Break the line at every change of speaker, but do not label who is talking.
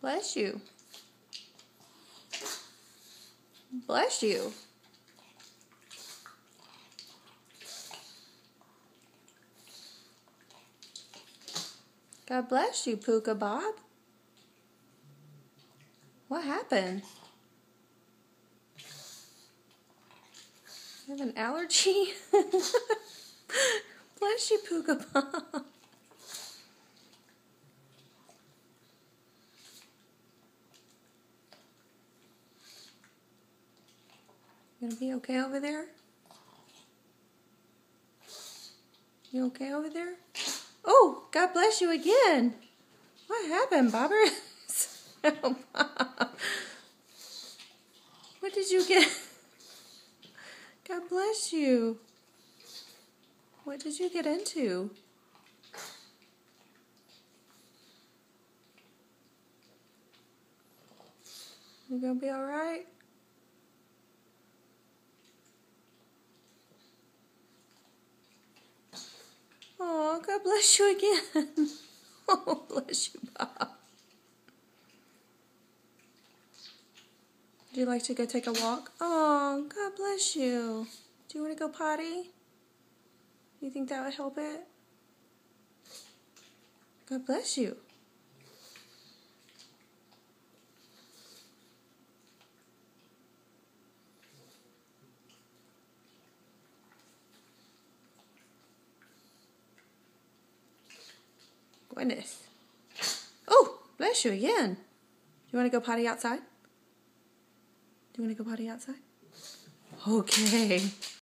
Bless you. Bless you. God bless you, Puka Bob. What happened? You have an allergy? Bless you, Puka Bob. You gonna be okay over there? You okay over there? Oh, God bless you again. What happened, Bobber? Oh, Bob. What did you get? God bless you. What did you get into? You gonna be alright? Oh, God bless you again. Oh, bless you, Bob. Would you like to go take a walk? Oh, God bless you. Do you want to go potty? You think that would help it? God bless you. Goodness. Oh, bless you again. Do you want to go potty outside? Do you want to go potty outside? Okay.